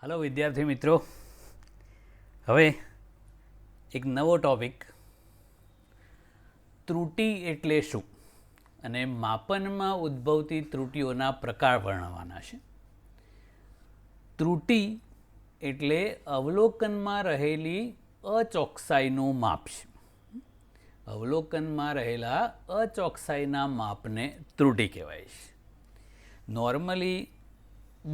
Hello વિદ્યાર્થી મિત્રો, હવે એક નવો ટોપિક ત્રુટિ એટલે શું અને માપનમાં ઉદ્ભવતી ત્રુટિઓના પ્રકાર વર્ણવવાના છે. ત્રુટિ એટલે અવલોકનમાં રહેલી અચોકસાઈનું માપ છે. અવલોકનમાં રહેલા અચોકસાઈના માપને ત્રુટિ કહેવાય છે. નોર્મલી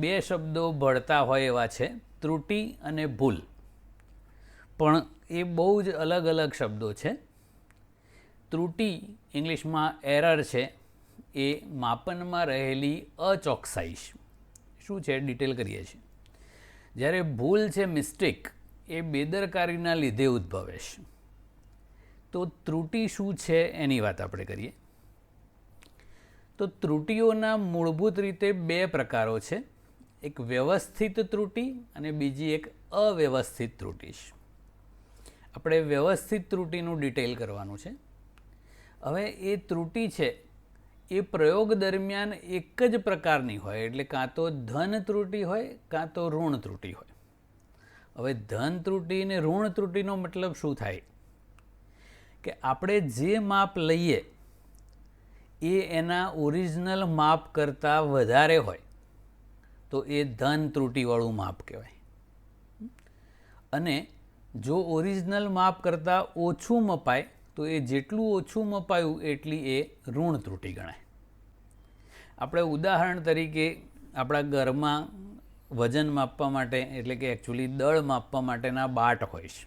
બે શબ્દો ભળતા હોય એવા છે, ત્રુટિ અને ભૂલ, પણ એ બહુ જ અલગ અલગ શબ્દો છે. ત્રુટિ ઇંગ્લિશમાં એરર છે, એ માપનમાં રહેલી અચોકસાઈ છે. શું છે ડિટેલ કરીએ છીએ. જ્યારે ભૂલ છે, મિસ્ટેક, એ બેદરકારીના લીધે ઉદ્ભવે છે. તો ત્રુટિ શું છે એની વાત આપણે કરીએ. તો ત્રુટિઓના મૂળભૂત રીતે બે પ્રકારો છે. એક વ્યવસ્થિત ત્રુટિ અને બીજી એક અવ્યવસ્થિત ત્રુટિ છે. આપણે વ્યવસ્થિત ત્રુટિનું ડિટેલ કરવાનું છે. હવે એ ત્રુટિ છે એ પ્રયોગ દરમિયાન એક જ પ્રકારની હોય, એટલે કાં તો ધન ત્રુટિ હોય કાં તો ઋણ ત્રુટિ હોય. હવે ધન ત્રુટિ અને ઋણ ત્રુટિનો મતલબ શું થાય કે આપણે જે માપ લઈએ એ એના ઓરિજિનલ માપ કરતાં વધારે હોય તો એ ધન ત્રુટિવાળું માપ કહેવાય. અને જો ઓરિજિનલ માપ કરતાં ઓછું મપાય તો એ જેટલું ઓછું મપાયું એટલી એ ઋણ ત્રુટિ ગણાય. આપણે ઉદાહરણ તરીકે આપણા ઘરમાં વજન માપવા માટે, એટલે કે એકચ્યુઅલી દળ માપવા માટેના બાટ હોય છે.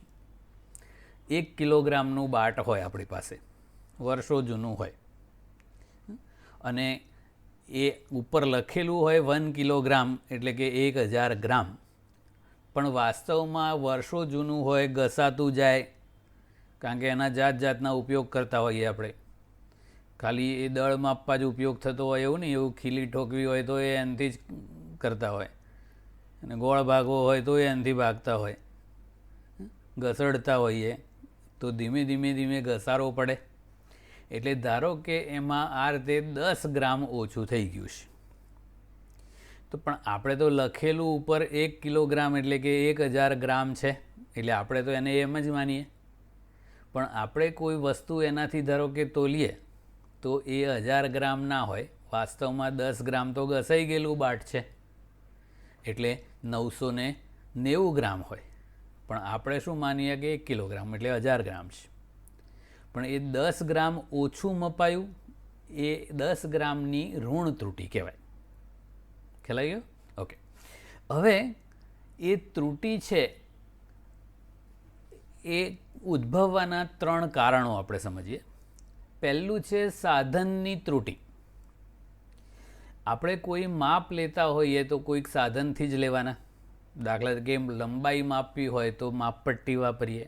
1 કિલોગ્રામનું બાટ હોય આપણી પાસે, વર્ષો જૂનું હોય, અને એ ઉપર લખેલું હોય 1 કિલોગ્રામ, એટલે કે 1000 ગ્રામ, પણ વાસ્તવમાં વર્ષો જૂનું હોય, ઘસાતું જાય, કારણ કે એના જાત જાતના ઉપયોગ કરતા હોઈએ આપણે. ખાલી એ દળ માપવા જ ઉપયોગ થતો હોય એવું નહીં, એવું ખીલી ઠોકવી હોય તો એ એનાથી જ કરતા હોય, અને ગોળ ભાગવો હોય તો એ એનાથી ભાગતા હોય. ઘસડતા હોઈએ તો ધીમે ધીમે ધીમે ઘસારો પડે. એટલે ધારો કે એમાં આ રીતે 10 ગ્રામ ઓછું થઈ ગયું છે, તો પણ આપણે તો લખેલું ઉપર 1 કિલોગ્રામ એટલે કે 1000 ગ્રામ છે, એટલે આપણે તો એને એમ જ માનીએ. પણ આપણે કોઈ વસ્તુ એનાથી ધારો કે તોલીએ તો એ 1000 ગ્રામ ના હોય, વાસ્તવમાં 10 ગ્રામ તો ઘસાઈ ગયેલું બાટ છે, એટલે 990 ગ્રામ હોય. પણ આપણે શું માનીએ કે 1 કિલોગ્રામ એટલે 1000 ગ્રામ છે. પણ એ 10 ગ્રામ ઓછું મપાયું, એ 10 ગ્રામની ઋણ ત્રુટિ કહેવાય. ખ્યાલ આવી ગયો? ઓકે. હવે એ ત્રુટિ છે એ ઉદ્ભવવાના 3 કારણો આપણે સમજીએ. પહેલું છે સાધનની ત્રુટિ. આપણે કોઈ માપ લેતા હોઈએ તો કોઈક સાધનથી જ લેવાના. દાખલા તરીકે લંબાઈ માપવી હોય તો માપપટ્ટી વાપરીએ,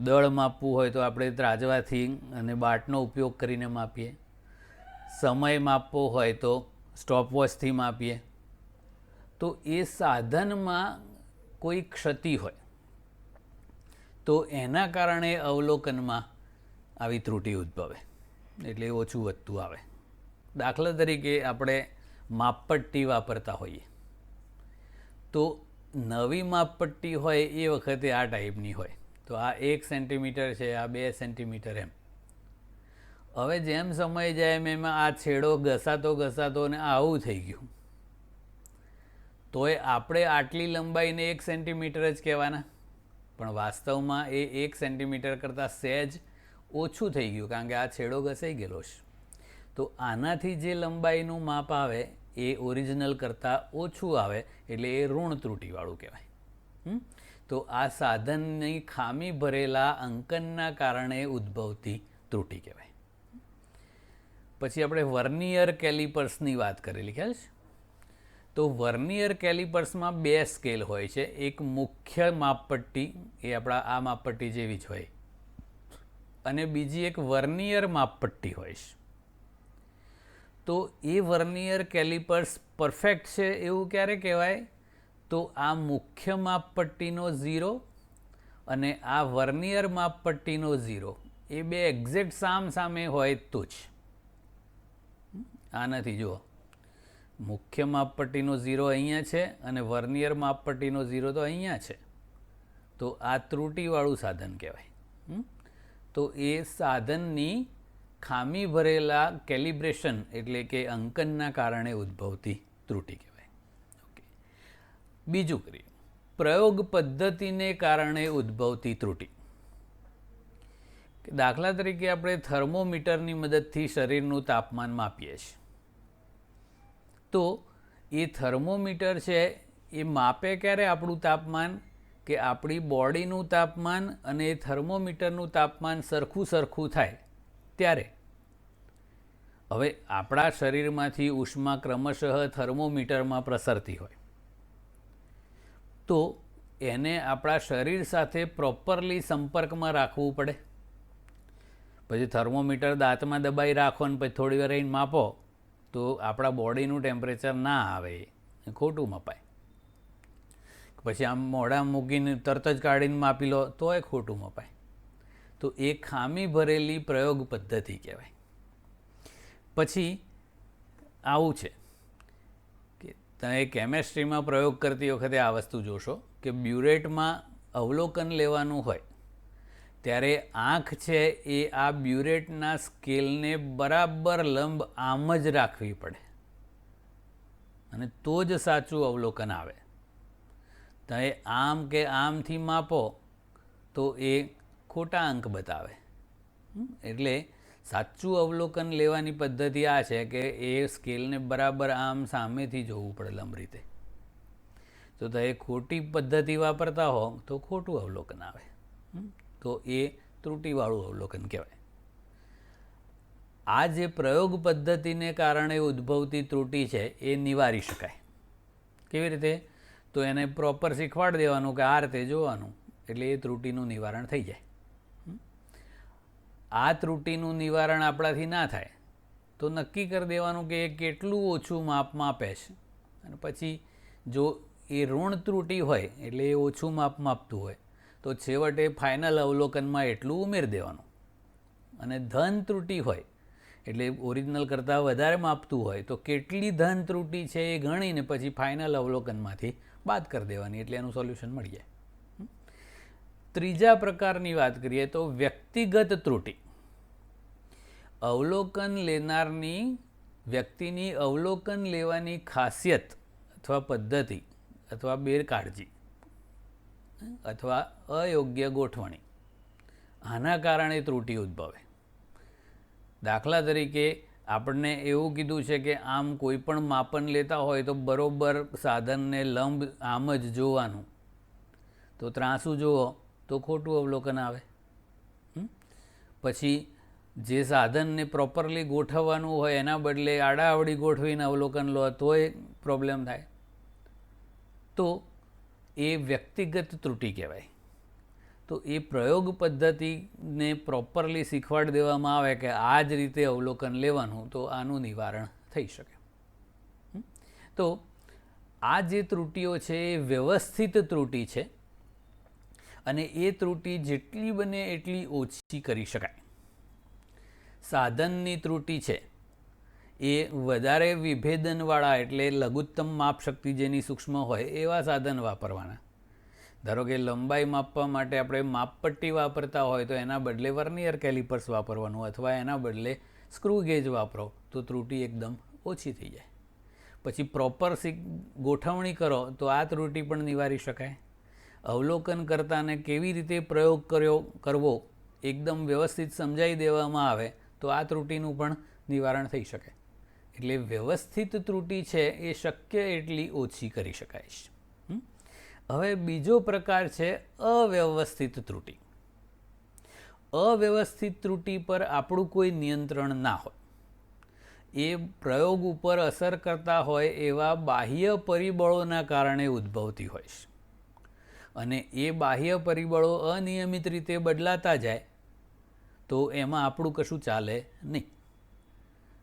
દળ માપવું હોય તો આપણે ત્રાજવાથી અને બાટનો ઉપયોગ કરીને માપીએ, સમય માપવો હોય તો સ્ટોપવોચથી માપીએ. તો એ સાધનમાં કોઈ ક્ષતિ હોય તો એના કારણે અવલોકનમાં આવી ત્રુટિ ઉદ્ભવે, એટલે ઓછું વધતું આવે. દાખલા તરીકે આપણે માપપટ્ટી વાપરતા હોઈએ તો નવી માપપટ્ટી હોય એ વખતે આ ટાઈપની હોય, તો આ 1 સેન્ટીમીટર છે, આ 2 સેન્ટીમીટર એમ. હવે જેમ સમય જાય એમ એમાં આ છેડો ઘસાતો ઘસાતો ને આવું થઈ ગયું, તો એ આપણે આટલી લંબાઈને 1 સેન્ટીમીટર જ કહેવાના, પણ વાસ્તવમાં એ 1 સેન્ટીમીટર કરતાં સહેજ ઓછું થઈ ગયું, કારણ કે આ છેડો ઘસાઈ ગયેલો છે. તો આનાથી જે લંબાઈનું માપ આવે એ ઓરિજિનલ કરતાં ઓછું આવે, એટલે એ ઋણ ત્રુટિવાળું કહેવાય. તો આ સાધનની ખામી ભરેલા અંકનના કારણે ઉદ્ભવતી ત્રુટિ કહેવાય. પછી આપણે વર્નિયર કેલિપર્સની વાત કરેલી, ખ્યાલ છે? તો વર્નિયર કેલિપર્સમાં 2 સ્કેલ હોય છે. એક મુખ્ય માપપટ્ટી, એ આપણા આ માપપટ્ટી જેવી જ હોય, અને બીજી એક વર્નિયર માપપટ્ટી હોય છે. તો એ વર્નિયર કેલિપર્સ પરફેક્ટ છે એવું ક્યારે કહેવાય? તો આ મુખ્ય માપપટ્ટીનો 0 અને આ વર્નિયર માપપટ્ટીનો 0 એ બે એક્ઝેક્ટ સામ સામે હોય તો જ. આ નથી, જુઓ, મુખ્ય માપપટ્ટીનો 0 અહીંયા છે અને વર્નિયર માપપટ્ટીનો 0 તો અહીંયા છે, તો આ ત્રુટિવાળું સાધન કહેવાય. તો એ સાધનની ખામી ભરેલા કેલિબ્રેશન એટલે કે અંકનના કારણે ઉદ્ભવતી ત્રુટિ કહેવાય. ઓકે, બીજું કરીએ, પ્રયોગ પદ્ધતિને કારણે ઉદ્ભવતી ત્રુટિ. દાખલા તરીકે આપણે થર્મોમીટરની મદદથી શરીરનું તાપમાન માપીએ છીએ. તો એ થર્મોમીટર છે એ માપે ક્યારે આપણું તાપમાન, કે આપણી બોડીનું તાપમાન અને એ થર્મોમીટરનું તાપમાન સરખું થાય ત્યારે. હવે આપણા શરીરમાંથી ઉષ્મા ક્રમશઃ થર્મોમીટરમાં પ્રસરતી હોય, તો એને આપણા શરીર સાથે પ્રોપરલી સંપર્કમાં રાખવું પડે. પછી થર્મોમીટર દાંતમાં દબાઈ રાખો અને પછી થોડી વાર રહીને માપો તો આપણા બોડીનું ટેમ્પરેચર ના આવે, ખોટું મપાય. પછી આમ મોઢા મૂકીને તરત જ કાઢીને માપી લો તોય ખોટું મપાય. તો એ ખામી ભરેલી પ્રયોગ પદ્ધતિ કહેવાય. પછી આવું છે કે તમે કેમેસ્ટ્રીમાં પ્રયોગ કરતી વખતે આ વસ્તુ જોશો કે બ્યુરેટમાં અવલોકન લેવાનું હોય ત્યારે આંખ છે એ આ બ્યુરેટના સ્કેલને બરાબર લંબ આમ જ રાખવી પડે અને તો જ સાચું અવલોકન આવે. તમે આમ કે આમથી માપો તો એ ખોટા અંક બતાવે. એટલે સાચું અવલોકન લેવાની પદ્ધતિ આ છે કે એ સ્કેલને બરાબર આમ સામેથી જોવું પડે લંબ રીતે. તો તમે ખોટી પદ્ધતિ વાપરતા હો તો ખોટું અવલોકન આવે, તો એ ત્રુટિવાળું અવલોકન કહેવાય. આ જે પ્રયોગ પદ્ધતિને કારણે ઉદ્ભવતી ત્રુટિ છે એ નિવારી શકાય. કેવી રીતે? તો એને પ્રોપર શીખવાડી દેવાનું કે આ રીતે જોવાનું, એટલે એ ત્રુટિનું નિવારણ થઈ જાય. આ ત્રુટિનું નિવારણ આપણાથી ના થાય તો નક્કી કરી દેવાનું કે એ કેટલું ઓછું માપ માપે છે, અને પછી જો એ ઋણ ત્રુટિ હોય એટલે એ ઓછું માપ માપતું હોય તો છેવટે ફાઇનલ અવલોકનમાં એટલું ઉમેરી દેવાનું. અને ધન ત્રુટિ હોય એટલે ઓરિજિનલ કરતાં વધારે માપતું હોય તો કેટલી ધન ત્રુટિ છે એ ગણીને પછી ફાઇનલ અવલોકનમાંથી બાદ કરી દેવાની, એટલે એનું સોલ્યુશન મળી જાય. ત્રીજા પ્રકારની વાત કરીએ તો વ્યક્તિગત ત્રુટિ. અવલોકન લેનારની વ્યક્તિની અવલોકન લેવાની ખાસિયત અથવા પદ્ધતિ અથવા બેકાળજી અથવા અયોગ્ય ગોઠવણી, આના કારણે ત્રુટિ ઉદ્ભવે. દાખલા તરીકે આપણને એવું કીધું છે કે આમ કોઈ પણ માપન લેતા હોય તો બરોબર સાધનને લંબ આમ જ જોવાનું, તો ત્રાંસું જુઓ તો ખોટું અવલોકન આવે. પછી જે સાધનને પ્રોપરલી ગોઠવવાનું હોય એના બદલે આડાઅવળી ગોઠવીને અવલોકન લો તોય પ્રોબ્લેમ થાય. તો એ વ્યક્તિગત ત્રુટિ કહેવાય. તો એ પ્રયોગ પદ્ધતિને પ્રોપરલી શીખવાડી દેવામાં આવે કે આ જ રીતે અવલોકન લેવાનું, તો આનું નિવારણ થઈ શકે. તો આ જે ત્રુટિઓ છે એ વ્યવસ્થિત ત્રુટિ છે અને એ ત્રુટિ જેટલી બને એટલી ઓછી કરી શકાય. સાધનની ત્રુટિ છે એ વધારે વિભેદનવાળા એટલે લઘુત્તમ માપશક્તિ જેની સૂક્ષ્મ હોય એવા સાધન વાપરવાના. ધારો કે લંબાઈ માપવા માટે આપણે માપપટ્ટી વાપરતા હોય તો એના બદલે વર્નિયર કેલિપર્સ વાપરવાનું, અથવા એના બદલે સ્ક્રૂ ગેજ વાપરો તો ત્રુટિ એકદમ ઓછી થઈ જાય. પછી પ્રોપર ગોઠવણી કરો તો આ ત્રુટિ પણ નિવારી શકાય. અવલોકન કરતાને કેવી રીતે પ્રયોગ કરવો એકદમ વ્યવસ્થિત સમજાવી દેવામાં આવે તો આ ત્રુટિનું પણ નિવારણ થઈ શકે. એટલે વ્યવસ્થિત ત્રુટિ છે એ શક્ય એટલી ઓછી કરી શકાય છે. હવે બીજો પ્રકાર છે અવ્યવસ્થિત ત્રુટિ. અવ્યવસ્થિત ત્રુટિ પર આપણું કોઈ નિયંત્રણ ના હોય, એ પ્રયોગ ઉપર અસર કરતા હોય એવા બાહ્ય પરિબળોના કારણે ઉદ્ભવતી હોય છે. અને એ બાહ્ય પરિબળો અનિયમિત રીતે બદલાતા જાય તો એમાં આપણું કશું ચાલે નહીં.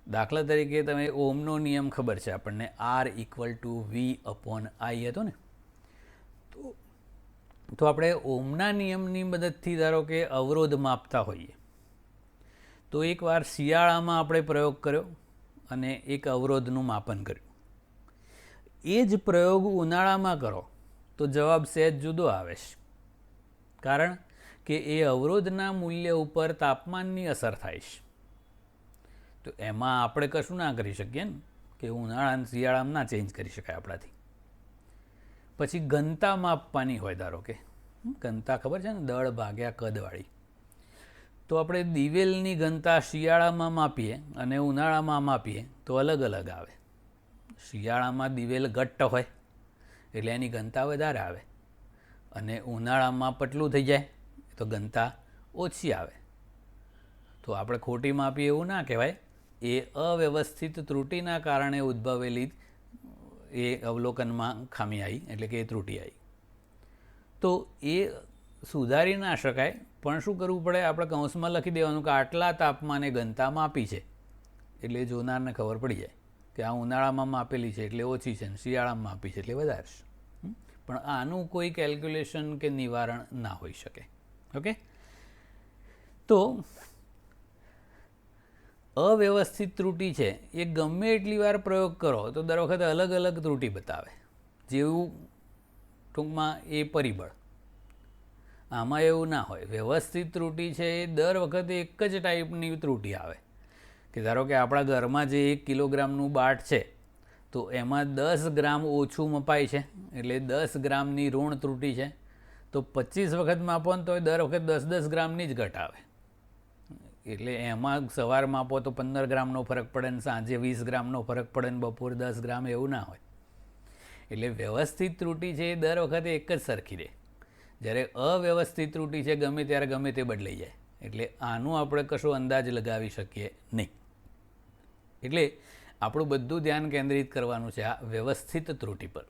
દાખલા તરીકે તમે ઓમનો નિયમ ખબર છે આપણને, R=V/I હતો ને. તો આપણે ઓમના નિયમની મદદથી ધારો કે અવરોધ માપતા હોઈએ તો એકવાર શિયાળામાં આપણે પ્રયોગ કર્યો અને એક અવરોધનું માપન કર્યું. એ જ પ્રયોગ ઉનાળામાં કરો તો જવાબ સહેજ જુદો આવે છે, કારણ કે એ અવરોધના મૂલ્ય ઉપર તાપમાનની અસર થાય છે. તો એમાં આપણે કશું ના કરી શકીએ ને, કે ઉનાળા શિયાળામાં ના ચેન્જ કરી શકાય આપણાથી. પછી ઘનતા માપવાની હોય, ધારો કે ઘનતા ખબર છે ને, દળ ભાગ્યા કદવાળી. તો આપણે દિવેલની ઘનતા શિયાળામાં માપીએ અને ઉનાળામાં માપીએ તો અલગ અલગ આવે. શિયાળામાં દિવેલ ઘટ્ટ હોય એટલે એની ઘનતા વધારે આવે, અને ઉનાળામાં પતલું થઈ જાય તો ઘનતા ઓછી આવે. તો આપણે ખોટી માપીએ એવું ના કહેવાય. એ અવ્યવસ્થિત ત્રુટિના કારણે ઉદ્ભવેલી એ અવલોકનમાં ખામી આવી, એટલે કે એ ત્રુટિ આવી. તો એ સુધારી ના શકાય, પણ શું કરવું પડે, આપણે કૌંસમાં લખી દેવાનું કે આટલા તાપમાને ઘનતા માપી છે, એટલે જોનારને ખબર પડી જાય કે આ ઉનાળામાં માપેલી છે એટલે ઓછી છે, ને શિયાળામાં માપી છે એટલે વધારે છે. પણ આનું કોઈ કેલ્ક્યુલેશન કે નિવારણ ના હોઈ શકે. ઓકે, તો અવ્યવસ્થિત ત્રુટિ છે એ ગમે એટલી વાર પ્રયોગ કરો તો દર વખતે અલગ અલગ ત્રુટિ બતાવે, જેવું ટૂંકમાં એ પરિબળ. આમાં એવું ના હોય. વ્યવસ્થિત ત્રુટિ છે એ દર વખતે એક જ ટાઈપની ત્રુટિ આવે, કે ધારો કે આપણા ઘરમાં જે 1 કિલોગ્રામનું બાટ છે તો એમાં 10 ગ્રામ ઓછું મપાય છે, એટલે 10 ગ્રામની ઋણ ત્રુટિ છે. તો 25 વખત માપો ને તો દર વખત 10-10 ગ્રામની જ ઘટ આવે. એટલે એમાં સવાર માપો તો 15 ગ્રામનો ફરક પડે ને સાંજે 20 ગ્રામનો ફરક પડે ને બપોરે 10 ગ્રામ, એવું ના હોય. એટલે વ્યવસ્થિત ત્રુટિ છે એ દર વખતે એક જ સરખી રહે, જ્યારે અવ્યવસ્થિત ત્રુટિ છે ગમે ત્યારે ગમે તે બદલાઈ જાય. એટલે આનું આપણે કશો અંદાજ લગાવી શકીએ નહીં. એટલે આપણું બધું ધ્યાન કેન્દ્રિત કરવાનું છે આ વ્યવસ્થિત ત્રુટિ પર.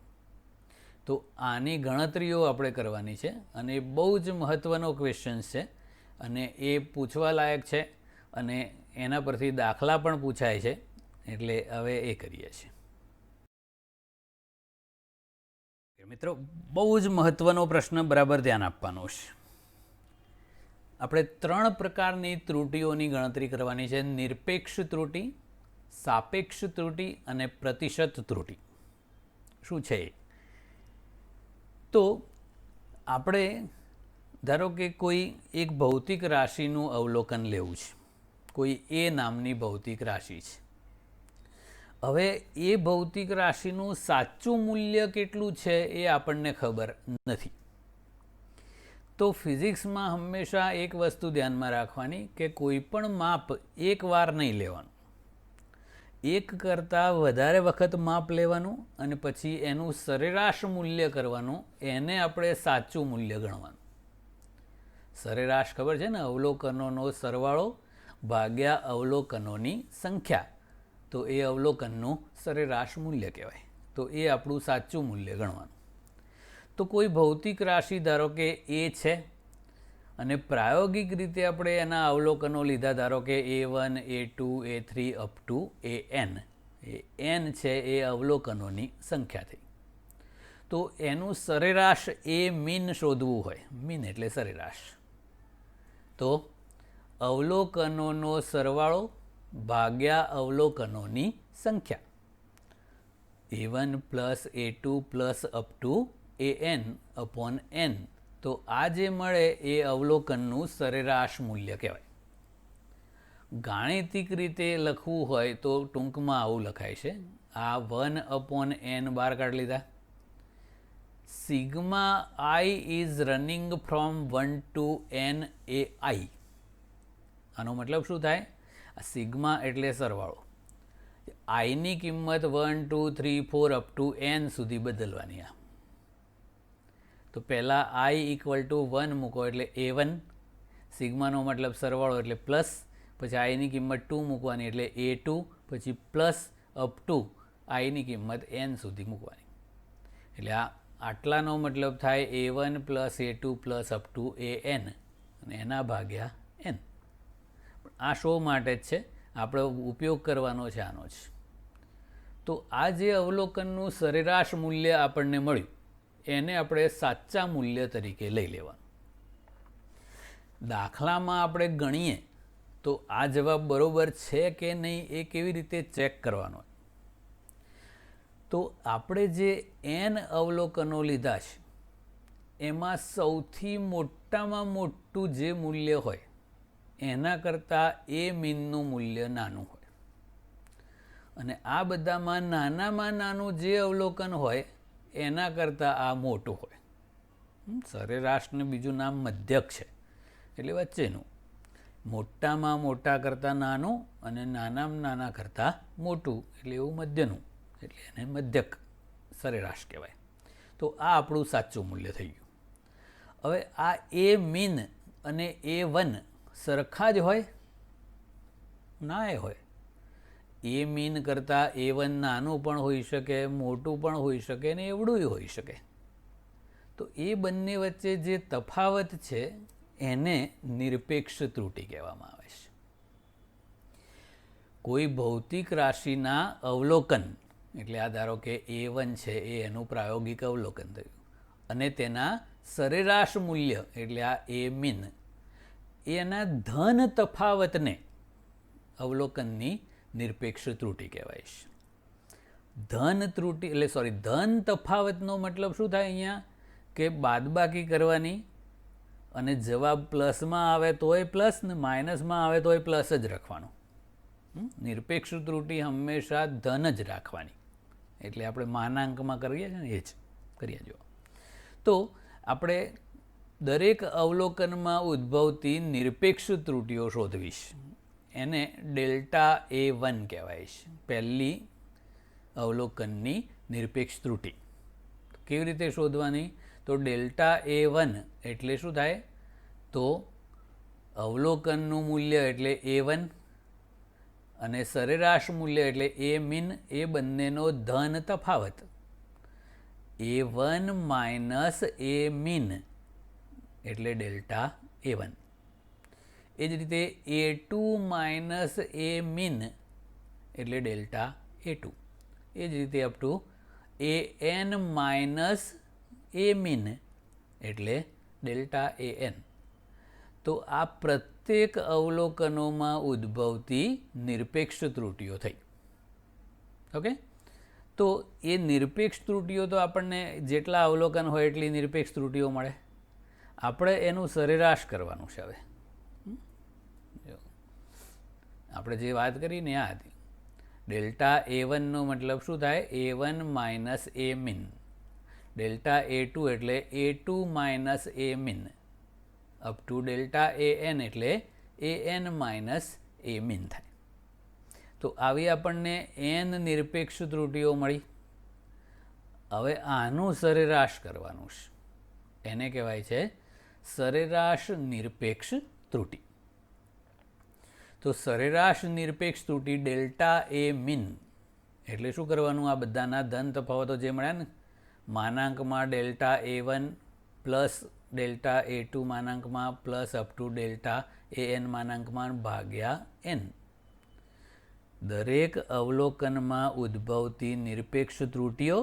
તો આની ગણતરીઓ આપણે કરવાની છે, અને બહુ જ મહત્ત્વનો ક્વેશ્ચન છે, અને એ પૂછવા લાયક છે, અને એના પરથી દાખલા પણ પૂછાય છે. એટલે હવે એ કરીએ છીએ. મિત્રો, બહુ જ મહત્ત્વનો પ્રશ્ન, બરાબર ધ્યાન આપવાનું છે. આપણે 3 પ્રકારની ત્રુટિઓની ગણતરી કરવાની છે: નિરપેક્ષ ત્રુટિ, સાપેક્ષ ત્રુટિ અને પ્રતિશત ત્રુટિ. શું છે એ? તો આપણે ધારો કે કોઈ એક ભૌતિક રાશિનું અવલોકન લેવું છે. કોઈ એ નામની ભૌતિક રાશિ છે. હવે એ ભૌતિક રાશિનું સાચું મૂલ્ય કેટલું છે એ આપણને ખબર નથી. તો ફિઝિક્સમાં હંમેશા એક વસ્તુ ધ્યાનમાં રાખવાની, કે કોઈ પણ માપ એક વાર નહીં લેવાનું. એક કરતાં વધારે વખત માપ લેવાનું, અને પછી એનું સરેરાશ મૂલ્ય કરવાનું. એને આપણે સાચું મૂલ્ય ગણવાનું. સરેરાશ ખબર છે ને, અવલોકનોનો સરવાળો ભાગ્યા અવલોકનોની સંખ્યા. તો એ અવલોકનનું સરેરાશ મૂલ્ય કહેવાય. તો એ આપણું સાચું મૂલ્ય ગણવાનું. તો કોઈ ભૌતિક રાશિ ધારો કે એ છે, અને પ્રાયોગિક રીતે આપણે એના અવલોકનો લીધા, ધારો કે A1, A2, A3 up to AN. A n છે એ અવલોકનોની સંખ્યા થઈ. તો એનું સરેરાશ એ મીન શોધવું હોય, મીન એટલે સરેરાશ, તો અવલોકનોનો સરવાળો ભાગ્યા અવલોકનોની સંખ્યા. A1 plus A2 plus up two AN upon n. તો આ જે મળે એ અવલોકનનું સરેરાશ મૂલ્ય કહેવાય. ગાણિતિક રીતે લખવું હોય તો ટૂંકમાં આવું લખાય છે. આ 1 અપોન n બહાર કાઢી લીધા. Sigma i is running from 1 to n AI. આનો મતલબ શું થાય? સિગ્મા એટલે સરવાળો. આઈની કિંમત 1, 2, 3, 4 અપ ટુ n સુધી બદલવાની. આ તો પહેલાં i ઇક્વલ ટુ 1 મૂકો એટલે A1. સિગ્માનો મતલબ સરવાળો એટલે પ્લસ. પછી આઈની કિંમત 2 મૂકવાની એટલે A2. પછી પ્લસ અપ ટુ આઈની કિંમત n સુધી મૂકવાની. એટલે આટલાનો મતલબ થાય A1 plus A2 plus up two AN, અને એના ભાગ્યા n. આ શો માટે જ છે, આપણે ઉપયોગ કરવાનો છે આનો જ. તો આ જે અવલોકનનું સરેરાશ મૂલ્ય આપણને મળ્યું, એને આપણે સાચા મૂલ્ય તરીકે લઈ લેવાનું. દાખલામાં આપણે ગણીએ તો આ જવાબ બરોબર છે કે નહીં એ કેવી રીતે ચેક કરવાનો? તો આપણે જે n અવલોકનો લીધા છે એમાં સૌથી મોટામાં મોટું જે મૂલ્ય હોય એના કરતાં એ મીનનું મૂલ્ય નાનું હોય, અને આ બધામાં નાનું જે અવલોકન હોય એના કરતાં આ મોટું હોય. સરેરાશને બીજું નામ મધ્યક છે, એટલે વચ્ચેનું. મોટામાં મોટા કરતાં નાનું અને નાનામાં નાના કરતાં મોટું, એટલે એવું મધ્યનું, એટલે એને મધ્યક સરેરાશ કહેવાય. તો આ આપણું સાચું મૂલ્ય થઈ ગયું. હવે આ એ મીન અને એ વન સરખા જ હોય? ના એ હોય. એ મીન કરતાં એ વન નાનું પણ હોઈ શકે, મોટું પણ હોઈ શકે ને એવડું હોઈ શકે. તો એ બંને વચ્ચે જે તફાવત છે એને નિરપેક્ષ ત્રુટિ કહેવામાં આવે છે. કોઈ ભૌતિક રાશિના અવલોકન, એટલે આ ધારો કે A1 છે, એ એનું પ્રાયોગિક અવલોકન થયું, અને તેના સરેરાશ મૂલ્ય એટલે આ એ મીન, એના ધન તફાવતને અવલોકનની નિરપેક્ષ ત્રુટિ કહેવાય છે. ધન ત્રુટિ એટલે ધન તફાવતનો મતલબ શું થાય અહીંયા? કે બાદબાકી કરવાની, અને જવાબ પ્લસમાં આવે તોય પ્લસ ને માઇનસમાં આવે તોય પ્લસ જ રાખવાનું. નિરપેક્ષ ત્રુટિ હંમેશા ધન જ રાખવાની, એટલે આપણે માનાંકમાં કરીએ છીએ ને એ જ કરીએ. જો તો આપણે દરેક અવલોકનમાં ઉદ્ભવતી નિરપેક્ષ ત્રુટિઓ શોધવીશ, એને ડેલ્ટા A1 કહેવાય છે. પહેલી અવલોકનની નિરપેક્ષ ત્રુટિ કેવી રીતે શોધવાની? તો ડેલ્ટા A1 એટલે શું થાય? તો અવલોકનનું મૂલ્ય એટલે A1 અને સરેરાશ મૂલ્ય એટલે એ મીન, એ બંનેનો ધન તફાવત A1 માઇનસ એ મીન એટલે ડેલ્ટા A1. એ જ રીતે A2 માઇનસ એ મીન એટલે ડેલ્ટા A2. એ જ રીતે up to AN minus A mean એટલે ડેલ્ટા AN. તો આ પ્રત્યેક અવલોકનોમાં ઉદ્ભવતી નિરપેક્ષ ત્રુટિઓ થઈ. ઓકે, તો એ નિરપેક્ષ ત્રુટિઓ તો આપણને જેટલા અવલોકન હોય એટલી નિરપેક્ષ ત્રુટિઓ મળે. આપણે એનું સરેરાશ કરવાનું છે. હવે આપણે જે વાત કરી ને આ હતી. ડેલ્ટા A1નો મતલબ શું થાય? A1 માઇનસ એ મીન. ડેલ્ટા A2 એટલે A2 minus A mean up to delta AN એટલે AN માઇનસ એ મીન થાય. તો આવી આપણને n નિરપેક્ષ ત્રુટિઓ મળી. હવે આનું સરેરાશ કરવાનું છે, એને કહેવાય છે સરેરાશ નિરપેક્ષ ત્રુટિ. તો સરેરાશ નિરપેક્ષ ત્રુટિ ડેલ્ટા એ મીન એટલે શું કરવાનું? આ બધાના ધન તફાવતો જે મળ્યા ને, માનાંકમાં delta A1 plus delta A2 માનાંકમાં plus up to delta AN માનાંકમાં ભાગ્યા n. દરેક અવલોકનમાં ઉદ્ભવતી નિરપેક્ષ ત્રુટિઓ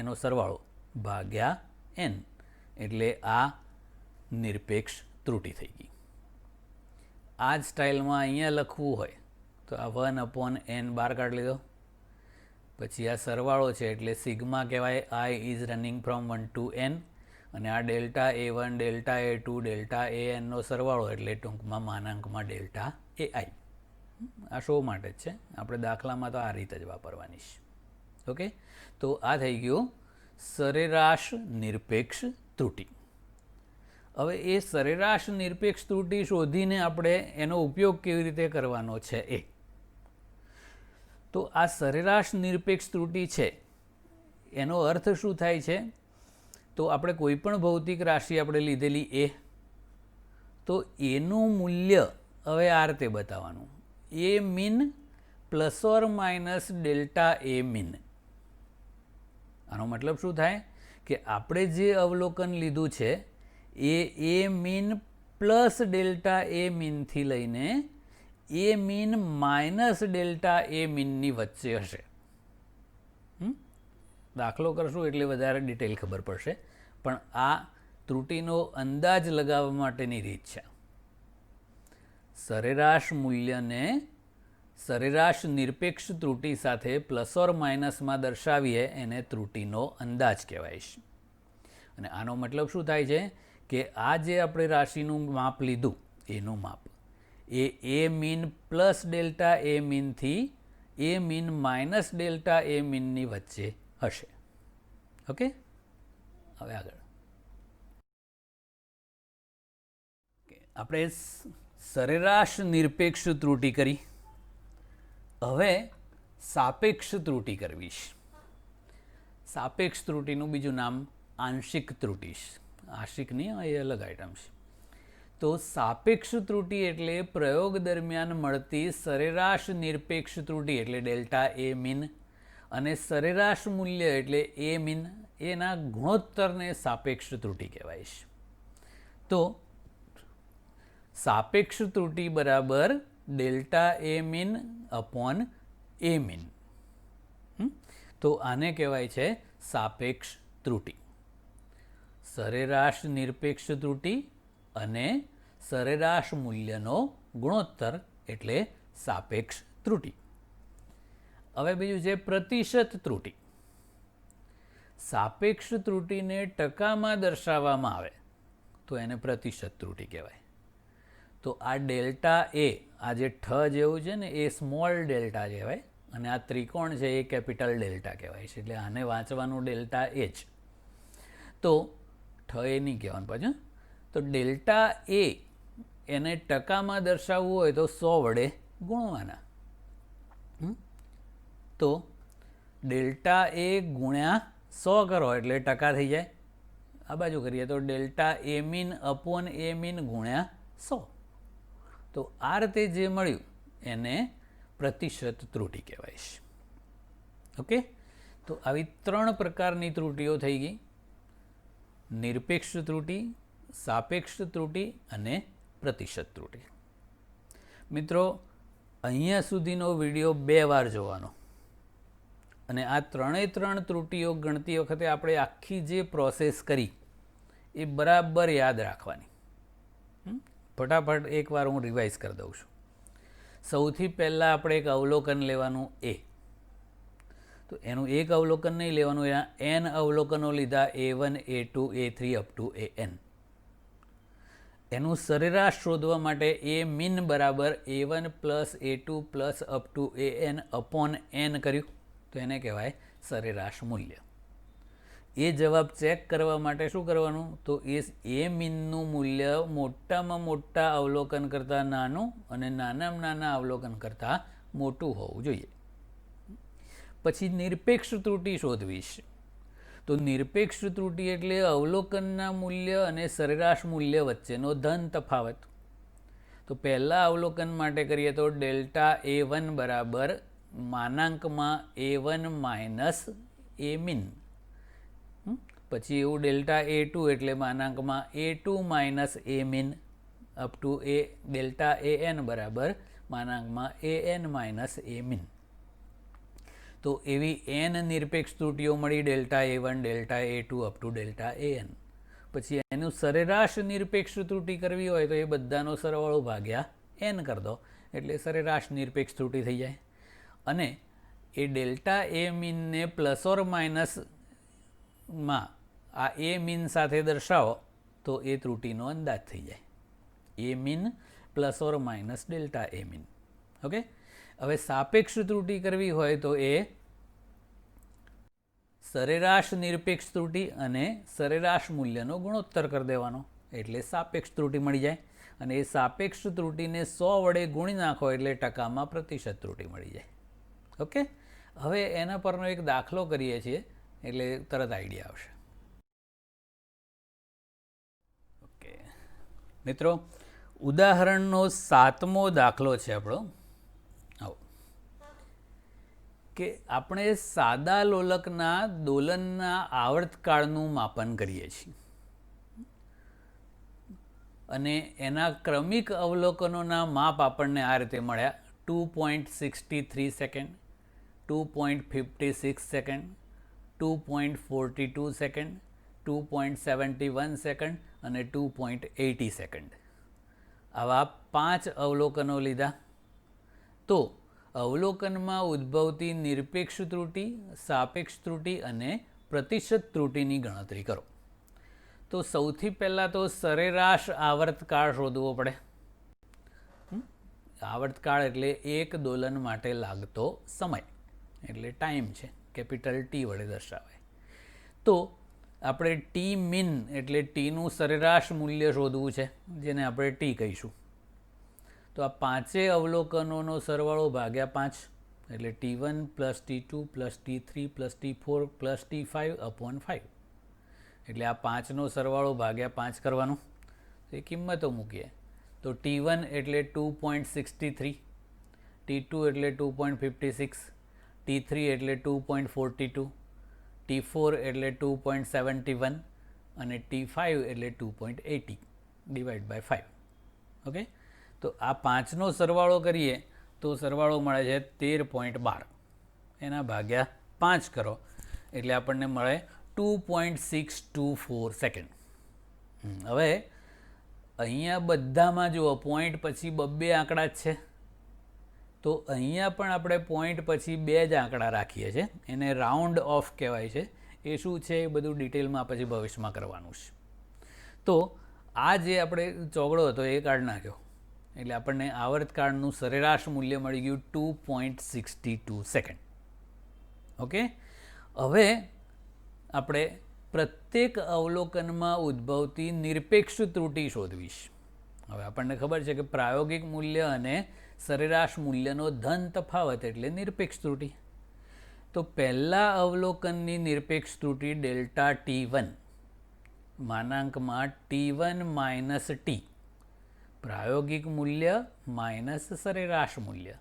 એનો સરવાળો ભાગ્યા n, એટલે આ નિરપેક્ષ ત્રુટિ થઈ ગઈ. આ જ સ્ટાઇલમાં અહીંયા લખવું હોય તો આ 1/n બહાર કાઢી લીધો, પછી આ સરવાળો છે એટલે સિગ્મા કહેવાય. I is running from 1 to n, અને આ delta A1 delta A2 delta ANનો સરવાળો એટલે ટૂંકમાં માનાંકમાં ડેલ્ટા AI. આ શો માટે જ છે, આપણે દાખલામાં તો આ રીતે જ વાપરવાની છે. ઓકે, તો આ થઈ ગયું સરેરાશ નિરપેક્ષ ત્રુટિ. હવે એ સરેરાશ નિરપેક્ષ ત્રુટિ શોધીને આપણે એનો ઉપયોગ કેવી રીતે કરવાનો છે એ. તો આ સરેરાશ નિરપેક્ષ ત્રુટિ છે એનો અર્થ શું થાય છે? તો આપણે કોઈ પણ ભૌતિક રાશિ આપણે લીધેલી A, તો એનું મૂલ્ય હવે આ રીતે બતાવવાનું, A mean plus or minus delta A mean. આનો મતલબ શું થાય? કે આપણે જે અવલોકન લીધું છે એ મીન પ્લસ ડેલ્ટા એ મીનથી લઈને એ મીન માઇનસ ડેલ્ટા એ મીનની વચ્ચે હશે. દાખલો કરશું એટલે વધારે ડિટેલ ખબર પડશે, પણ આ ત્રુટિનો અંદાજ લગાવવા માટેની રીત છે. સરેરાશ મૂલ્યને સરેરાશ નિરપેક્ષ ત્રુટિ સાથે પ્લસ ઓર માઇનસમાં દર્શાવીએ એને ત્રુટિનો અંદાજ કહેવાય છે. અને આનો મતલબ શું થાય છે કે આ જે આપણે રાશિનું માપ લીધું એનું માપ એ મીન પ્લસ ડેલ્ટા એ મીનથી એ મીન માઇનસ ડેલ્ટા એ મીનની વચ્ચે હશે. ઓકે, હવે આગળ આપણે સરેરાશ નિરપેક્ષ ત્રુટિ કરી. હવે સાપેક્ષ ત્રુટિ કરવી છે. સાપેક્ષ ત્રુટિનું બીજું નામ આંશિક ત્રુટિ છે. આંશિક નહીં, એ અલગ આઇટમ છે. તો સાપેક્ષ ત્રુટિ એટલે પ્રયોગ દરમિયાન મળતી સરેરાશ નિરપેક્ષ ત્રુટિ એટલે ડેલ્ટા એ મીન અને સરેરાશ મૂલ્ય એટલે એ મીન એના ગુણોત્તરને સાપેક્ષ ત્રુટિ કહેવાય છે. તો સાપેક્ષ ત્રુટિ બરાબર delta A mean upon A mean. તો આને કહેવાય છે સાપેક્ષ ત્રુટિ. સરેરાશ નિરપેક્ષ ત્રુટિ અને સરેરાશ મૂલ્યનો ગુણોત્તર એટલે સાપેક્ષ ત્રુટિ. હવે બીજું છે પ્રતિશત ત્રુટિ. સાપેક્ષ ત્રુટિને ટકામાં દર્શાવવામાં આવે તો એને પ્રતિશત ત્રુટિ કહેવાય. તો આ ડેલ્ટા એ, આ જે ઠ જેવું છે ને એ સ્મોલ ડેલ્ટા કહેવાય અને આ ત્રિકોણ છે એ કેપિટલ ડેલ્ટા કહેવાય છે. એટલે આને વાંચવાનું ડેલ્ટા એ જ. તો ઠ એ નહીં કહેવાનું પાછું. તો ડેલ્ટા એ એને ટકામાં દર્શાવવું હોય તો 100 વડે ગુણવાના. તો ડેલ્ટા એ ગુણ્યા 100 કરો એટલે ટકા થઈ જાય. આ બાજુ કરીએ તો delta A mean upon A mean ગુણ્યા 100. તો આ રીતે જે મળ્યું એને પ્રતિશત ત્રુટિ કહેવાય છે. ઓકે, તો આવી 3 પ્રકારની ત્રુટિઓ થઈ ગઈ: નિરપેક્ષ ત્રુટિ, સાપેક્ષ ત્રુટિ અને પ્રતિશત ત્રુટિ. મિત્રો, અહીંયા સુધીનો વિડીયો 2 વાર જોવાનો અને આ 3 ત્રુટિઓ ગણતી વખતે આપણે આખી જે પ્રોસેસ કરી એ બરાબર યાદ રાખવાની. ફટાફટ એકવાર હું રિવાઇઝ કરી દઉં છું. સૌથી પહેલાં આપણે એક અવલોકન લેવાનું એ. તો એનું એક અવલોકન નહીં લેવાનું, એના n અવલોકનો લીધા A1, A2, A3 up to AN. એનું સરેરાશ શોધવા માટે એ મીન બરાબર A1 plus A2 plus up two AN upon n કર્યું તો એને કહેવાય સરેરાશ મૂલ્ય. એ જવાબ ચેક કરવા માટે શું કરવાનું? તો એ મીનનું મૂલ્ય મોટામાં મોટા અવલોકન કરતાં નાનું અને નાનામાં નાના અવલોકન કરતાં મોટું હોવું જોઈએ. પછી નિરપેક્ષ ત્રુટિ શોધવી છે. તો નિરપેક્ષ ત્રુટિ એટલે અવલોકનના મૂલ્ય અને સરેરાશ મૂલ્ય વચ્ચેનો ધન તફાવત. તો પહેલાં અવલોકન માટે કરીએ તો ડેલ્ટા A1 બરાબર માનાંકમાં A1 માઇનસ એ મીન. પછી એવું ડેલ્ટા A2 એટલે માનાંકમાં A2 minus A mean up to A delta AN બરાબર માનાંકમાં AN માઇનસ એ મીન. તો એવી n નિરપેક્ષ ત્રુટિઓ મળી: delta A1, delta A2 up to delta AN. પછી એનું સરેરાશ નિરપેક્ષ ત્રુટિ કરવી હોય તો એ બધાનો સરવાળો ભાગ્યા n કરી દો એટલે સરેરાશ નિરપેક્ષ ત્રુટિ થઈ જાય. અને એ ડેલ્ટા એ મીનને પ્લસ ઓર માઇનસમાં આ એ મીન સાથે દર્શાવો તો એ ત્રુટિનો અંદાજ થઈ જાય. A mean plus or minus delta A mean. Okay, હવે સાપેક્ષ ત્રુટિ કરવી હોય તો એ સરેરાશ નિરપેક્ષ ત્રુટિ અને સરેરાશ મૂલ્યનો ગુણોત્તર કરી દેવાનો એટલે સાપેક્ષ ત્રુટિ મળી જાય. અને એ સાપેક્ષ ત્રુટિને 100 વડે ગુણી નાખો એટલે ટકામાં પ્રતિશત ત્રુટિ મળી જાય. ઓકે, હવે એના પરનો એક દાખલો કરીએ છીએ એટલે તરત આઈડિયા આવશે. ઓકે મિત્રો, ઉદાહરણનો 7મો દાખલો છે આપણો. આવો કે આપણે સાદા લોલકના દોલનના આવર્તકાળનું માપન કરીએ છીએ અને એના ક્રમિક અવલોકનોના માપ આપણને આ રીતે મળ્યા: 2.63 સેકન્ડ, 2.56 સેકન્ડ, 2.42 સેકન્ડ, 2.71 સેકન્ડ અને 2.80 સેકન્ડ. આવા 5 અવલોકનો લીધા. તો અવલોકનમાં ઉદ્ભવતી નિરપેક્ષ ત્રુટિ, સાપેક્ષ ત્રુટિ અને પ્રતિશત ત્રુટિની ગણતરી કરો. તો સૌથી પહેલાં તો સરેરાશ આવર્તકાળ શોધવો પડે. આવર્તકાળ એટલે એક દોલન માટે લાગતો સમય, એટલે ટાઈમ છે, કેપિટલ ટી વડે દર્શાવાય. તો આપણે ટી મીન એટલે ટીનું સરેરાશ મૂલ્ય શોધવું છે, જેને આપણે ટી કહીશું. તો આ પાંચેય અવલોકનોનો સરવાળો ભાગ્યા 5 એટલે T1 plus T2 plus T3 plus T4 plus T5 upon 5. એટલે આ 5નો સરવાળો ભાગ્યા 5 કરવાનો. એ કિંમતો મૂકીએ તો T1 એટલે 2.63, T2 એટલે 2.56, T3 એટલે 2.42, T4 એટલે 2.71 અને T5 એટલે 2.80 ડિવાઈડ બાય 5. ઓકે, તો આ 5નો સરવાળો કરીએ તો સરવાળો મળે છે 13.12. એના ભાગ્યા 5 કરો એટલે આપણને મળે 2.624 સેકન્ડ. હવે અહીંયા બધામાં જુઓ પોઈન્ટ પછી 2 આંકડા જ છે, તો અહીંયા પણ આપણે પોઈન્ટ પછી 2 જ આંકડા રાખીએ છીએ. એને રાઉન્ડ ઓફ કહેવાય છે. એ શું છે એ બધું ડિટેલમાં પછી ભવિષ્યમાં કરવાનું છે. તો આ જે આપણે ચોગડો હતો એ કાઢી નાખ્યો એટલે આપણને આવર્તકાળનું સરેરાશ મૂલ્ય મળી ગયું 2.62 સેકન્ડ. ઓકે, હવે આપણે પ્રત્યેક અવલોકનમાં ઉદ્ભવતી નિરપેક્ષ ત્રુટિ શોધવીશ. હવે આપણને ખબર છે કે પ્રાયોગિક મૂલ્ય અને સરેરાશ મૂલ્યનો ધન તફાવત એટલે નિરપેક્ષ ત્રુટિ. તો પહેલા અવલોકનની નિરપેક્ષ ત્રુટિ ડેલ્ટા T1 માનાંકમાં T1 માઇનસ ટી, પ્રાયોગિક મૂલ્ય માઇનસ સરેરાશ મૂલ્ય.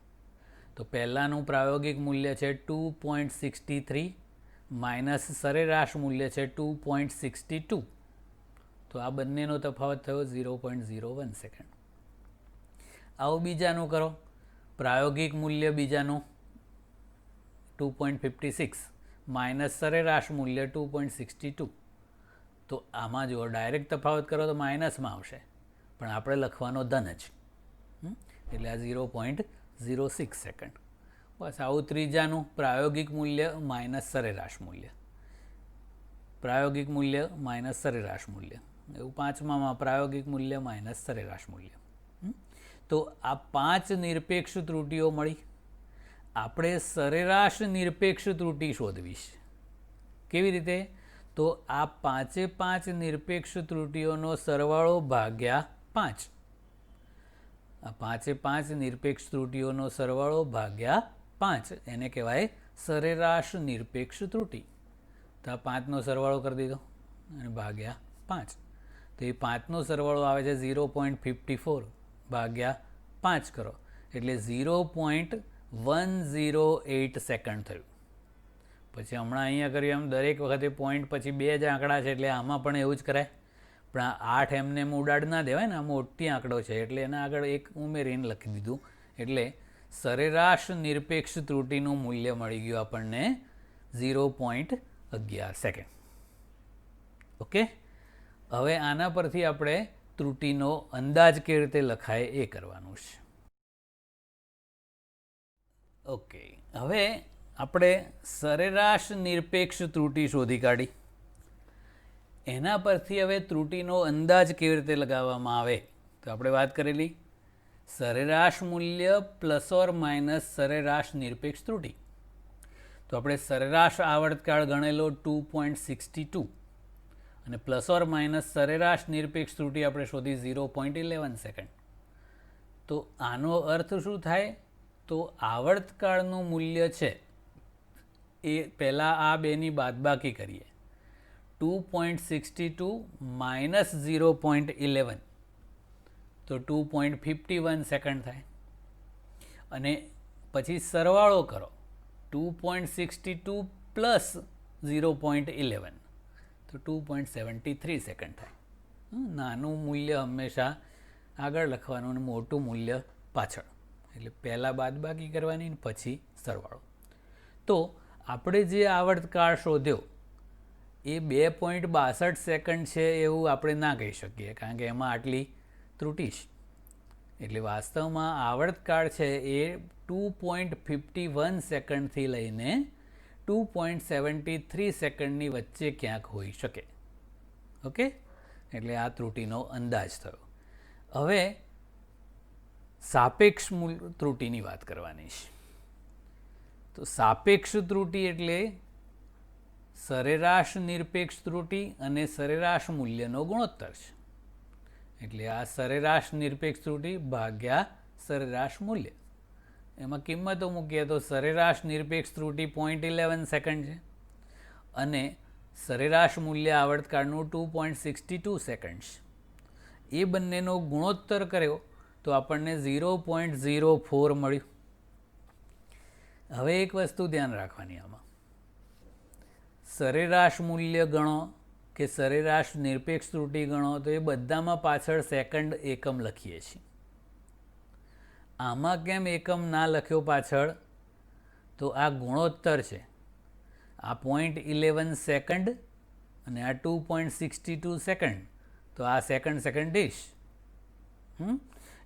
તો પહેલાંનું પ્રાયોગિક મૂલ્ય છે 2.63 માઇનસ સરેરાશ મૂલ્ય છે 2.62. તો આ બંનેનો તફાવત થયો 0.01 સેકન્ડ. આવું બીજાનું કરો. પ્રાયોગિક મૂલ્ય બીજાનું 2.56 માઇનસ સરેરાશ મૂલ્ય 2.62. તો આમાં જો ડાયરેક્ટ તફાવત કરો તો માઇનસમાં આવશે, પણ આપણે લખવાનો ધન જ, એટલે આ 0.06 સેકન્ડ. બસ આવું ત્રીજાનું પ્રાયોગિક મૂલ્ય માઇનસ સરેરાશ મૂલ્ય, પ્રાયોગિક મૂલ્ય માઇનસ સરેરાશ મૂલ્ય, એવું પાંચમામાં પ્રાયોગિક મૂલ્ય માઇનસ સરેરાશ મૂલ્ય. તો આ 5 નિરપેક્ષ ત્રુટિઓ મળી. આપણે સરેરાશ નિરપેક્ષ ત્રુટિ શોધવી છે. કેવી રીતે? તો આ 5 નિરપેક્ષ ત્રુટિઓનો સરવાળો ભાગ્યા 5. આ 5 નિરપેક્ષ ત્રુટિઓનો સરવાળો ભાગ્યા 5 એને કહેવાય સરેરાશ નિરપેક્ષ ત્રુટિ. તો આ 5નો સરવાળો કરી દીધો અને ભાગ્યા 5. તો એ 5નો સરવાળો આવે છે 0.54 ભાગ્યા 5 કરો એટલે 0.108 સેકન્ડ થયું. પછી હમણાં અહીંયા કર્યું એમ દરેક વખતે પોઈન્ટ પછી 2 જ આંકડા છે એટલે આમાં પણ એવું જ કરાય. પણ આ 8 એમને એમ ઉડાડ ના દેવાય ને, આ મોટી આંકડો છે એટલે એના આગળ 1 ઉમેરીને લખી દીધું. એટલે સરેરાશ નિરપેક્ષ ત્રુટિનું મૂલ્ય મળી ગયું આપણને 0.11 સેકન્ડ. ઓકે, હવે આના પરથી આપણે ત્રુટિનો અંદાજ કેવી રીતે લખાય એ કરવાનું છે. ઓકે, હવે આપણે સરેરાશ નિરપેક્ષ ત્રુટિ શોધી કાઢી. એના પરથી હવે ત્રુટિનો અંદાજ કેવી રીતે લગાવવામાં આવે તો આપણે વાત કરેલી સરેરાશ મૂલ્ય પ્લસ ઓર માઇનસ સરેરાશ નિરપેક્ષ ત્રુટિ. તો આપણે સરેરાશ આવર્તકાળ ગણેલો 2.62 અને પ્લસ ઓર માઇનસ સરેરાશ નિરપેક્ષ ત્રુટિ આપણે શોધી 0.11 સેકન્ડ. તો આનો અર્થ શું થાય? તો આવર્તકાળનું મૂલ્ય છે એ પહેલાં આ બેની બાદબાકી કરીએ. 2.62 માઇનસ 0.11 તો 2.51 સેકન્ડ થાય. અને પછી સરવાળો કરો 2.62 પ્લસ 0.11 તો 2.73 સેકન્ડ થાય. નાનું મૂલ્ય હંમેશા આગળ લખવાનું અને મોટું મૂલ્ય પાછળ. એટલે પહેલાં બાદબાકી કરવાની પછી સરવાળો. તો આપણે જે આવર્તકાળ શોધ્યો એ 2.62 સેકન્ડ છે એવું આપણે ના કહી શકીએ, કારણ કે એમાં આટલી ત્રુટિ છે. એટલે વાસ્તવમાં આવર્તકાળ છે એ 2.51 સેકન્ડથી લઈને 2.73 સેકન્ડની વચ્ચે ક્યાંક હોઈ શકે. ઓકે, એટલે આ ત્રુટિનો અંદાજ થયો. હવે સાપેક્ષ ત્રુટિની વાત કરવાની છે. તો સાપેક્ષ ત્રુટિ એટલે સરેરાશ નિરપેક્ષ ત્રુટિ અને સરેરાશ મૂલ્યનો ગુણોત્તર છે. એટલે આ સરેરાશ નિરપેક્ષ ત્રુટિ ભાગ્યા સરેરાશ મૂલ્ય. એમાં કિંમતો મૂકીએ તો સરેરાશ નિરપેક્ષ ત્રુટિ 0.11 સેકન્ડ છે અને સરેરાશ મૂલ્ય આવર્તકાળનું 2.62 સેકન્ડ છે. એ બંનેનો ગુણોત્તર કર્યો તો આપણને 0.04 મળ્યું. હવે એક વસ્તુ ધ્યાન રાખવાની, આમાં સરેરાશ મૂલ્ય ગણો કે સરેરાશ નિરપેક્ષ ત્રુટિ ગણો તો એ બધામાં પાછળ સેકન્ડ એકમ લખીએ છીએ. આમાં કેમ એકમ ના લખ્યો પાછળ? તો આ ગુણોત્તર છે. આ 0.11 સેકન્ડ અને આ 2.62 સેકન્ડ, તો આ સેકન્ડ સેકન્ડ ડીશ.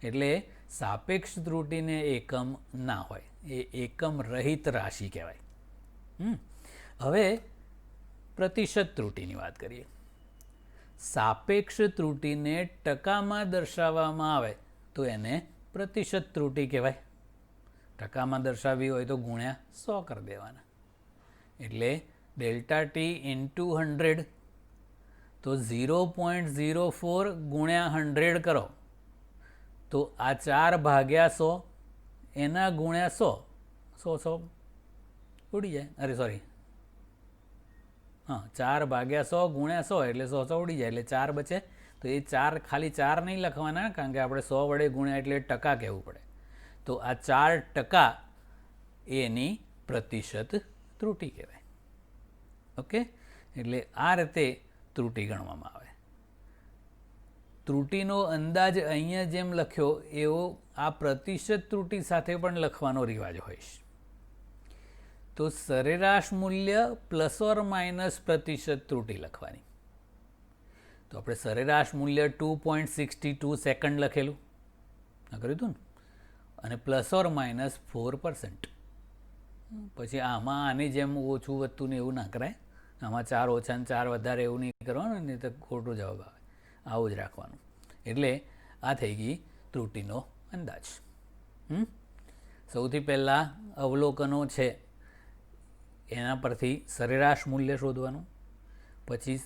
એટલે સાપેક્ષ ત્રુટિને એકમ ના હોય, એ એકમ રહિત રાશિ કહેવાય. હવે પ્રતિશત ત્રુટિની વાત કરીએ. સાપેક્ષ ત્રુટિને ટકામાં દર્શાવવામાં આવે તો એને પ્રતિશત ત્રુટિ કહેવાય. ટકામાં દર્શાવવી હોય તો ગુણ્યા 100 કરી દેવાના. એટલે ડેલ્ટા ટી ઇન્ટુ 100, તો 0.04 ગુણ્યા 100 કરો તો આ 4 ભાગ્યા 100, એના ગુણ્યા 100 ઉડી જાય. અરે સોરી, 4 ભાગ્યા 100 ગુણ્યા 100 એટલે 100 ઉડી જાય, એટલે 4 બચે. તો એ 4 ખાલી 4 નહીં લખવાના, કારણ કે આપણે 100 વડે ગુણ્યા એટલે ટકા કહેવું પડે. તો આ 4% એની પ્રતિશત ત્રુટિ કહેવાય. ઓકે, એટલે આ રીતે ત્રુટિ ગણવામાં આવે. ત્રુટિનો અંદાજ અહીંયા જેમ લખ્યો એવો આ પ્રતિશત ત્રુટિ સાથે પણ લખવાનો રિવાજ હોય છે. તો સરેરાશ મૂલ્ય પ્લસ ઓર માઇનસ પ્રતિશત ત્રુટિ લખવાની. તો આપણે સરેરાશ મૂલ્ય 2.62 સેકન્ડ લખેલું કર્યું હતું ને, અને પ્લસ ઓર માઇનસ 4%. પછી આમાં આની જેમ ઓછું વધતું ને એવું ના કરાય. આમાં 4 ઓછા ને 4 વધારે એવું નહીં કરવાનું, નહીં તો ખોટો જવાબ આવે. આવું જ રાખવાનું. એટલે આ થઈ ગઈ ત્રુટિનો અંદાજ. સૌથી પહેલાં અવલોકનો છે એના પરથી સરેરાશ મૂલ્ય શોધવાનું. પછી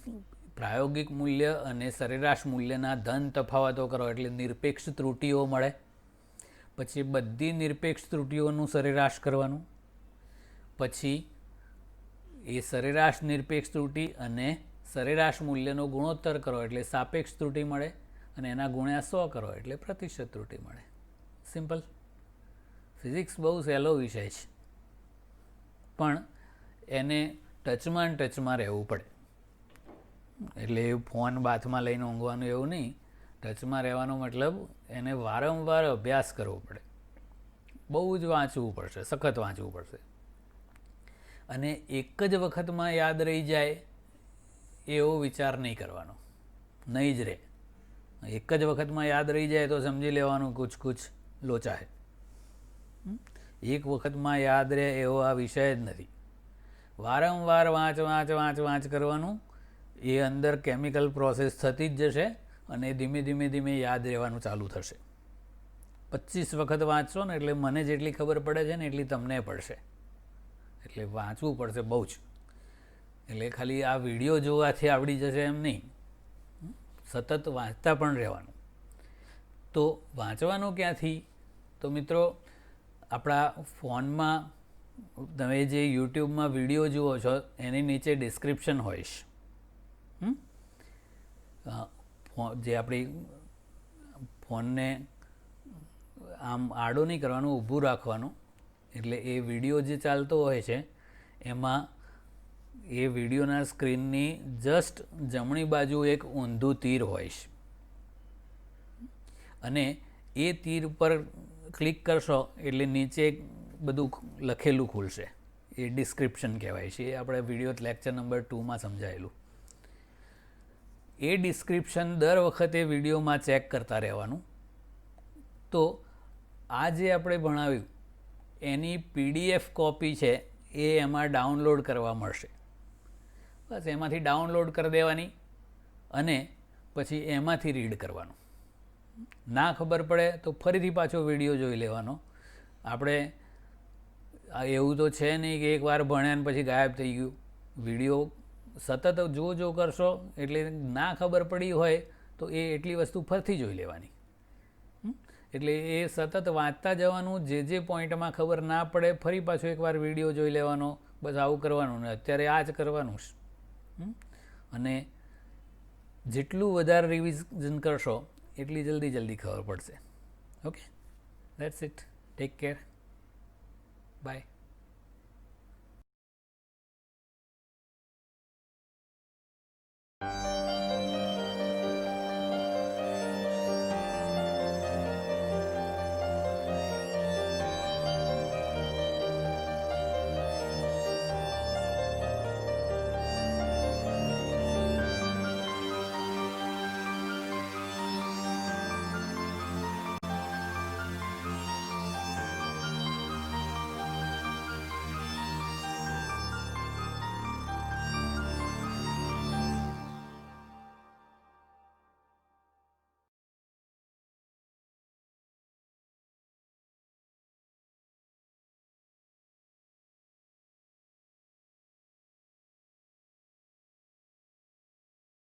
પ્રાયોગિક મૂલ્ય અને સરેરાશ મૂલ્યના ધન તફાવતો કરો એટલે નિરપેક્ષ ત્રુટિઓ મળે. પછી બધી નિરપેક્ષ ત્રુટિઓનું સરેરાશ કરવાનું. પછી એ સરેરાશ નિરપેક્ષ ત્રુટિ અને સરેરાશ મૂલ્યનો ગુણોત્તર કરો એટલે સાપેક્ષ ત્રુટિ મળે, અને એના ગુણ્યા 100 કરો એટલે પ્રતિશત ત્રુટિ મળે. સિમ્પલ. ફિઝિક્સ બહુ સહેલો વિષય છે, પણ એને ટચમાં રહેવું પડે. એટલે ફોન બાથમાં લઈને ઊંઘવાનું એવું નહીં. ટચમાં રહેવાનો મતલબ એને વારંવાર અભ્યાસ કરવો પડે. બહુ જ વાંચવું પડશે, સખત વાંચવું પડશે. અને એક જ વખતમાં યાદ રહી જાય એવો વિચાર નહીં કરવાનો, નહીં જ રહે. એક જ વખતમાં યાદ રહી જાય તો સમજી લેવાનું કુછ લોચા હે. એક વખતમાં યાદ રહે એવો આ વિષય જ નથી. વારંવાર વાંચ કરવાનું. એ અંદર કેમિકલ પ્રોસેસ થતી જ જશે અને ધીમે યાદ રહેવાનું ચાલુ થશે. 25 વખત વાંચશો ને એટલે મને જેટલી ખબર પડે છે ને એટલી તમને પડશે. એટલે વાંચવું પડશે બહુ જ. એટલે ખાલી આ વિડીયો જોવાથી આવડી જશે એમ નહીં, સતત વાંચતા પણ રહેવાનું. તો વાંચવાનું ક્યાંથી? તો મિત્રો, આપણા ફોનમાં તમે જે યુટ્યુબમાં વિડીયો જુઓ છો એની નીચે ડિસ્ક્રિપ્શન હોય છે. જે આપણી ફોનને આમ આડો નહીં કરવાનું, ઊભું રાખવાનું. એટલે એ વિડીયો જે ચાલતો હોય છે એમાં એ વિડીયોના સ્ક્રીનની જસ્ટ જમણી બાજુ એક ઊંધું તીર હોય છે, અને એ તીર પર ક્લિક કરશો એટલે નીચે બધું લખેલું ખુલશે. એ ડિસ્ક્રિપ્શન કહેવાય છે. એ આપણે વિડીયો લેક્ચર નંબર 2માં સમજાયેલું. એ ડિસ્ક્રિપ્શન દર વખતે વિડીયોમાં ચેક કરતા રહેવાનું. તો આ જે આપણે ભણાવ્યું એની PDF કોપી છે એ એમાં ડાઉનલોડ કરવા મળશે. બસ એમાંથી ડાઉનલોડ કરી દેવાની અને પછી એમાંથી રીડ કરવાનું. ના ખબર પડે તો ફરીથી પાછો વિડીયો જોઈ લેવાનો. આપણે એવું તો છે નહીં કે એકવાર ભણ્યા ને પછી ગાયબ થઈ ગયું. વિડીયો સતત જો કરશો એટલે ના ખબર પડી હોય તો એ એટલી વસ્તુ ફરીથી જોઈ લેવાની. એટલે એ સતત વાંચતા જવાનું, જે પોઈન્ટમાં ખબર ના પડે ફરી પાછો એકવાર વિડીયો જોઈ લેવાનો. બસ આવું કરવાનું ને અત્યારે આ જ કરવાનું છે. અને જેટલું વધારે રિવિઝન કરશો એટલી જલ્દી ખબર પડશે. Okay, that's it. Take care. By.